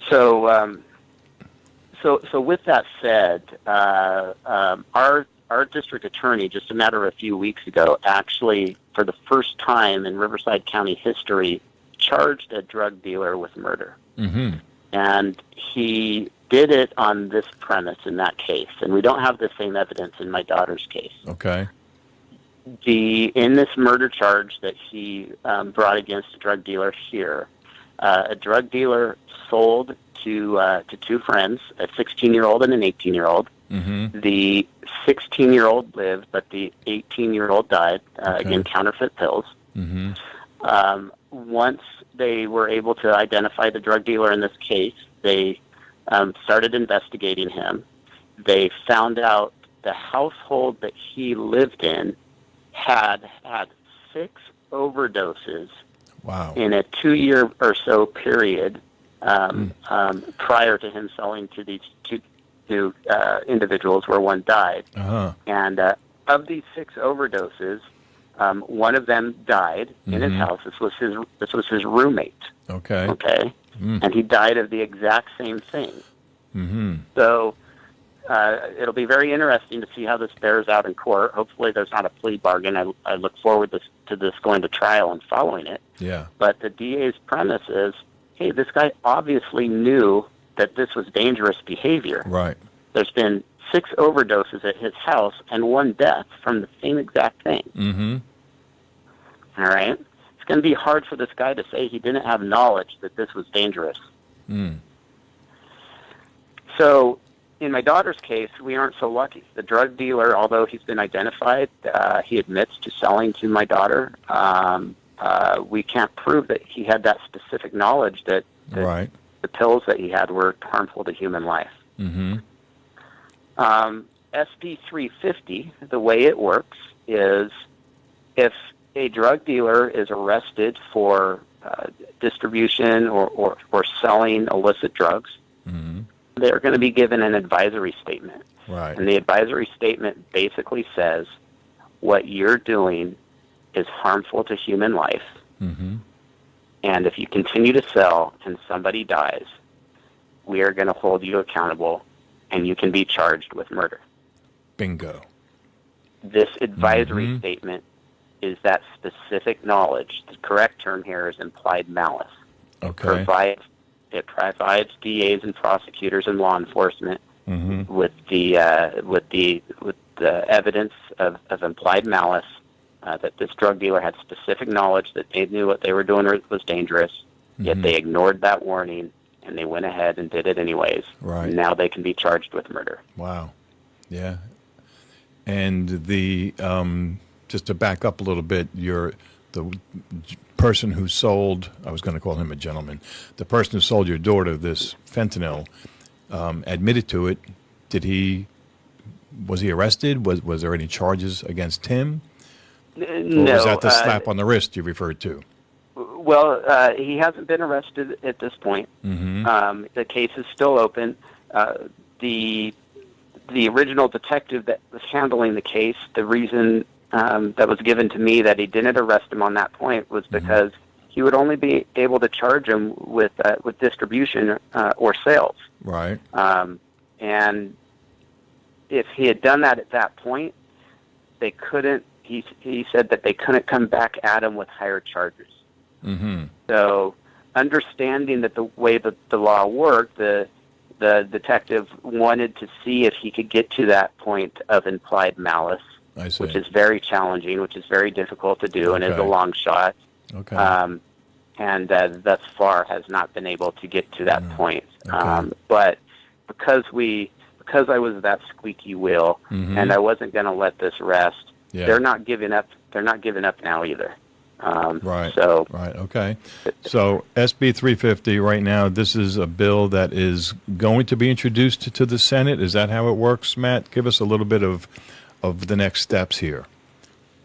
So with that said, our district attorney, just a matter of a few weeks ago, actually, for the first time in Riverside County history, charged a drug dealer with murder. Mm-hmm. And he did it on this premise in that case. And we don't have the same evidence in my daughter's case. Okay. In this murder charge that he brought against a drug dealer here, a drug dealer sold to two friends, a 16-year-old and an 18-year-old. Mm-hmm. The 16-year-old lived, but the 18-year-old died, again, counterfeit pills. Mm-hmm. Once they were able to identify the drug dealer in this case, they started investigating him. They found out the household that he lived in had 6 overdoses. Wow. In a 2-year or so period prior to him selling to these two individuals, where one died. Uh-huh. And of these 6 overdoses, one of them died in his house. This was his roommate. Okay. Okay, and he died of the exact same thing. Mm-hmm. So it'll be very interesting to see how this bears out in court. Hopefully, there's not a plea bargain. I look forward to this going to trial and following it. Yeah. But the DA's premise is, hey, this guy obviously knew that this was dangerous behavior. Right. There's been 6 overdoses at his house and 1 death from the same exact thing. Mm-hmm. All right? It's going to be hard for this guy to say he didn't have knowledge that this was dangerous. Mm. So in my daughter's case, we aren't so lucky. The drug dealer, although he's been identified, he admits to selling to my daughter. We can't prove that he had that specific knowledge that Right. the pills that he had were harmful to human life. Mm-hmm. SB 350, the way it works is if a drug dealer is arrested for distribution or selling illicit drugs, Mm-hmm. they're going to be given an advisory statement. Right. And the advisory statement basically says what you're doing is harmful to human life. Mm-hmm. And if you continue to sell and somebody dies, we are going to hold you accountable and you can be charged with murder. Bingo. This advisory statement is that specific knowledge. The correct term here is implied malice. Okay. It provides DAs and prosecutors and law enforcement Mm-hmm. with the the evidence of implied malice, that this drug dealer had specific knowledge that they knew what they were doing was dangerous, yet they ignored that warning, and they went ahead and did it anyways. Right. Now they can be charged with murder. Wow. Yeah. And the just to back up a little bit, the person who sold, I was going to call him a gentleman, the person who sold your daughter this fentanyl admitted to it. Was he arrested? Was there any charges against him? No. Or was that the slap on the wrist you referred to? Well, he hasn't been arrested at this point. The case is still open. The original detective that was handling the case, the reason that was given to me that he didn't arrest him on that point was because he would only be able to charge him with distribution or sales. Right. And if he had done that at that point, they couldn't. He said that they couldn't come back at him with higher charges. So, understanding that the way that the law worked, the detective wanted to see if he could get to that point of implied malice, which is very challenging, which is very difficult to do, and is a long shot. Okay. And thus far has not been able to get to that point. Okay. But because I was that squeaky wheel, and I wasn't going to let this rest, they're not giving up. They're not giving up now either. Right. So. Right. Okay. So SB 350 right now, this is a bill that is going to be introduced to the Senate. Is that how it works, Matt? Give us a little bit of the next steps here.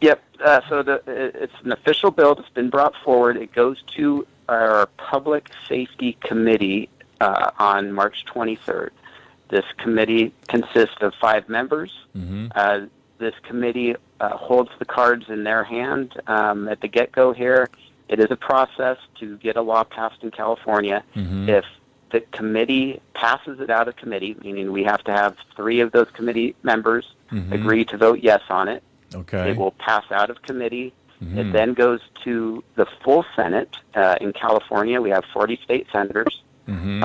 Yep. So it's an official bill that's been brought forward. It goes to our Public Safety Committee on March 23rd. This committee consists of 5 members. This committee holds the cards in their hand at the get-go here. It is a process to get a law passed in California. If the committee passes it out of committee, meaning we have to have 3 of those committee members agree to vote yes on it, it will pass out of committee. It then goes to the full Senate. In California, we have 40 state senators. In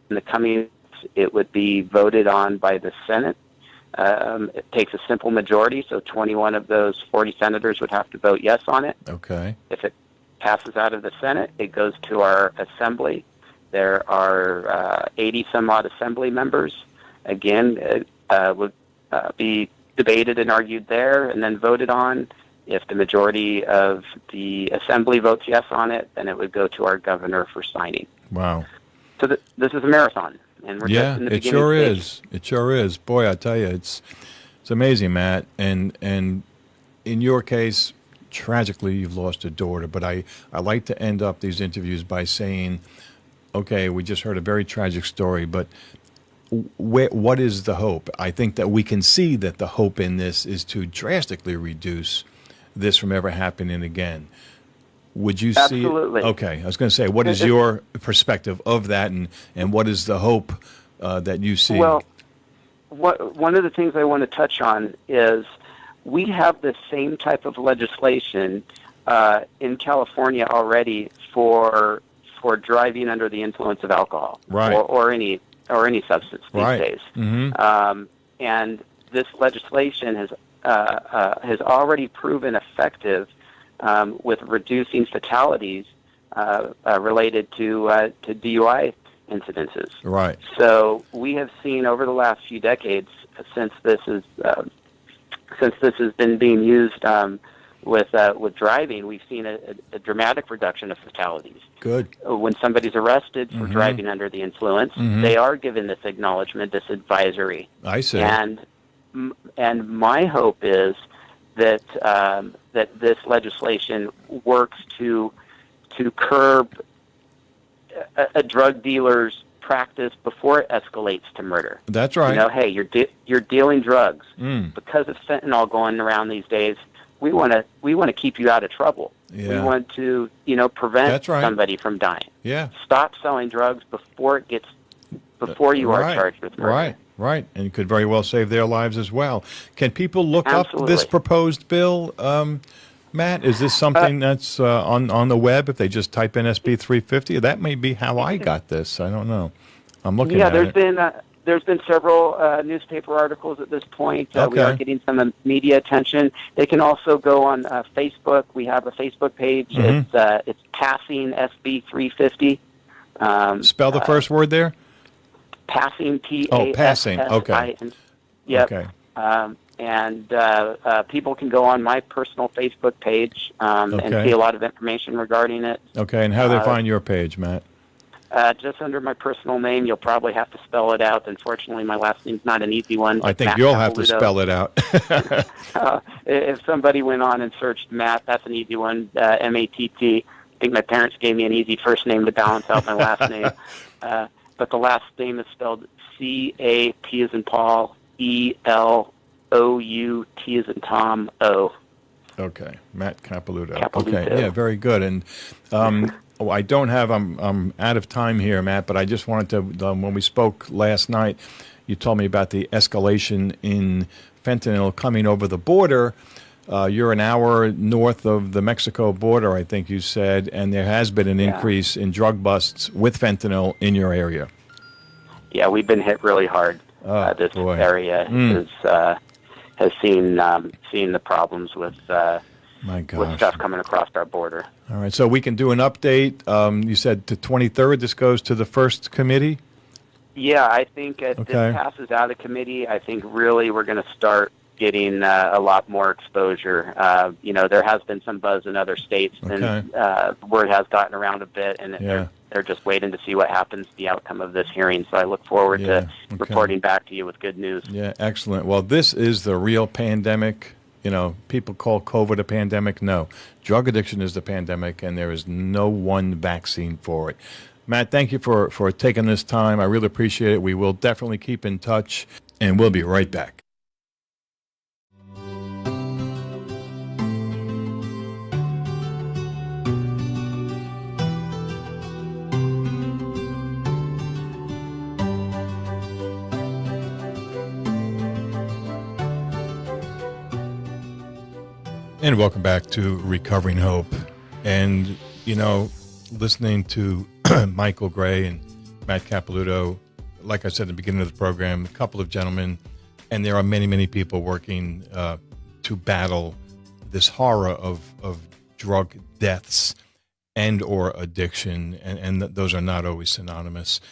the coming, it would be voted on by the Senate. It takes a simple majority, so 21 of those 40 senators would have to vote yes on it. Okay. If it passes out of the Senate, it goes to our assembly. There are 80-some-odd assembly members. Again, it would be debated and argued there and then voted on. If the majority of the assembly votes yes on it, then it would go to our governor for signing. Wow. So this is a marathon. And we're just in the it beginning sure stage. is. It sure is. Boy, I tell you, it's amazing, Matt. And in your case, tragically, you've lost a daughter. But I like to end up these interviews by saying, okay, we just heard a very tragic story, but what is the hope? I think that we can see that the hope in this is to drastically reduce this from ever happening again. Would you see? Absolutely. Okay, I was going to say, what is your perspective of that, and what is the hope that you see? Well, one of the things I want to touch on is we have the same type of legislation in California already for driving under the influence of alcohol, right, or any substance these days. And this legislation has already proven effective. With reducing fatalities related to DUI incidences. Right. So we have seen over the last few decades, since this has been being used with driving, we've seen a dramatic reduction of fatalities. Good. When somebody's arrested for driving under the influence, they are given this acknowledgement, this advisory. I see. And my hope is that that this legislation works to curb a drug dealer's practice before it escalates to murder. That's right. You know, hey, you're dealing drugs because of fentanyl going around these days. We want to keep you out of trouble. Yeah. We want to prevent somebody from dying. Yeah. Stop selling drugs before you are charged with murder. Right, and it could very well save their lives as well. Can people look up this proposed bill, Matt? Is this something that's on the web? If they just type in SB 350, that may be how I got this. I don't know. I'm looking at it. Yeah, there's been several newspaper articles at this point. We Okay. are getting some media attention. They can also go on Facebook. We have a Facebook page. It's Passing SB350. Spell the first word there. Passing Passing. Okay. Yep. Okay. And people can go on my personal Facebook page and see a lot of information regarding it. Okay. And how do they find your page, Matt? Just under my personal name. You'll probably have to spell it out. Unfortunately, my last name's not an easy one. I think Matt you'll have to Capelouto. spell it out. If somebody went on and searched Matt, that's an easy one, M-A-T-T. I think my parents gave me an easy first name to balance out my last name. But the last name is spelled C-A-P as in Paul, E-L-O-U-T as in Tom, O. Okay, Matt Capelouto. Capelouto. Okay, yeah, very good. And I don't have. I'm out of time here, Matt. But I just wanted to. When we spoke last night, you told me about the escalation in fentanyl coming over the border. You're an hour north of the Mexico border, I think you said, and there has been an increase in drug busts with fentanyl in your area. Yeah, we've been hit really hard. This area has seen the problems with stuff coming across our border. All right, so we can do an update. You said the 23rd. This goes to the first committee. Yeah, I think if this passes out of committee, I think really we're going to start getting a lot more exposure. There has been some buzz in other states, and word has gotten around a bit, and they're just waiting to see what happens, the outcome of this hearing. So I look forward to reporting back to you with good news. Yeah, excellent. Well, this is the real pandemic. People call COVID a pandemic. No, drug addiction is the pandemic, and there is no one vaccine for it. Matt, thank you for taking this time. I really appreciate it. We will definitely keep in touch, and we'll be right back. And welcome back to Recovering Hope. And, listening to Michael Gray and Matt Capelouto, like I said at the beginning of the program, a couple of gentlemen, and there are many, many people working to battle this horror of drug deaths and or addiction, and those are not always synonymous.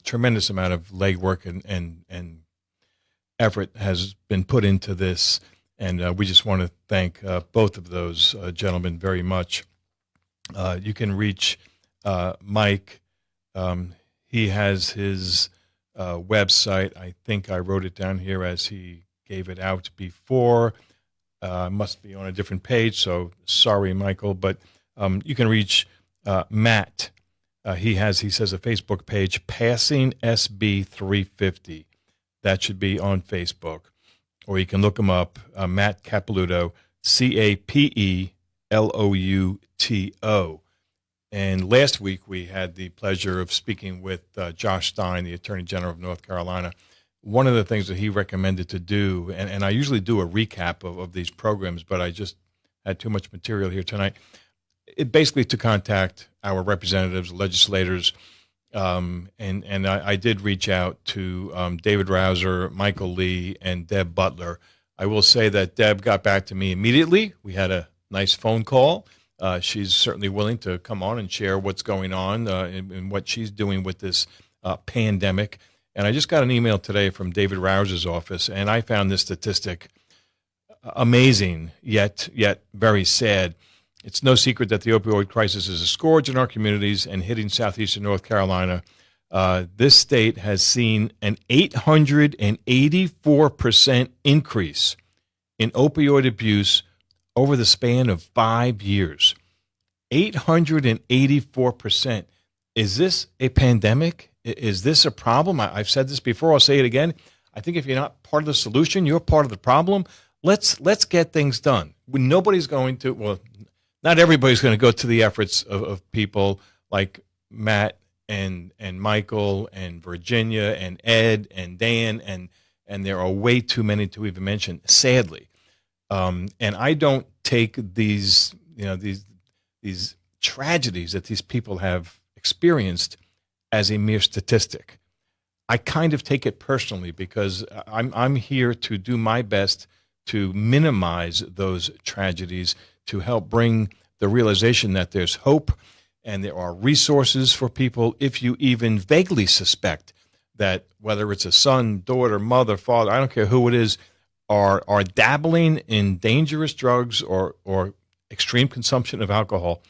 Tremendous amount of legwork and effort has been put into this. And we just want to thank both of those gentlemen very much. You can reach Mike. He has his website. I think I wrote it down here as he gave it out before. Must be on a different page, so sorry, Michael. But you can reach Matt. He says a Facebook page, Passing SB350. That should be on Facebook. Or you can look him up, Matt Capelouto, Capelouto. And last week we had the pleasure of speaking with Josh Stein, the Attorney General of North Carolina. One of the things that he recommended to do, and I usually do a recap of these programs, but I just had too much material here tonight, it basically to contact our representatives, legislators, and I did reach out to David Rouser, Michael Lee, and Deb Butler. I will say that Deb got back to me immediately. We had a nice phone call. She's certainly willing to come on and share what's going on and what she's doing with this pandemic. And I just got an email today from David Rouser's office, and I found this statistic amazing, yet very sad. It's no secret that the opioid crisis is a scourge in our communities and hitting southeastern North Carolina. This state has seen an 884% increase in opioid abuse over the span of 5 years. 884%. Is this a pandemic? Is this a problem? I've said this before. I'll say it again. I think if you're not part of the solution, you're part of the problem. Let's get things done. Nobody's going to, well, not everybody's going to go to the efforts of people like Matt and Michael and Virginia and Ed and Dan, and there are way too many to even mention, sadly. And I don't take these tragedies that these people have experienced as a mere statistic. I kind of take it personally because I'm here to do my best to minimize those tragedies, to help bring the realization that there's hope and there are resources for people if you even vaguely suspect that whether it's a son, daughter, mother, father, I don't care who it is, are dabbling in dangerous drugs or extreme consumption of alcohol.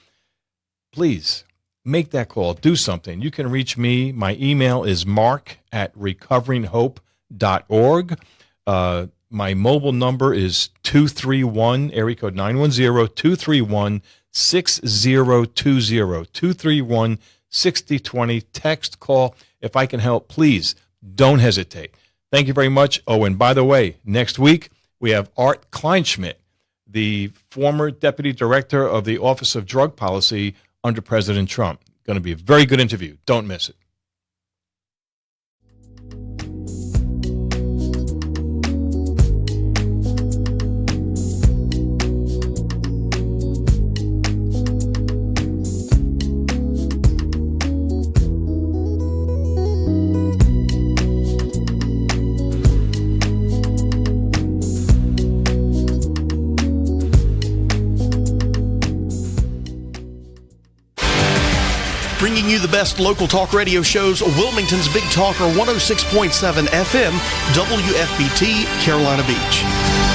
Please make that call. Do something. You can reach me. My email is mark@recoveringhope.org. My mobile number is 231, area code 910-231-6020, 231-6020. Text, call. If I can help, please don't hesitate. Thank you very much. Oh, and by the way, next week we have Art Kleinschmidt, the former deputy director of the Office of Drug Policy under President Trump. Going to be a very good interview. Don't miss it. Bringing you the best local talk radio shows, Wilmington's Big Talker 106.7 FM, WFBT, Carolina Beach.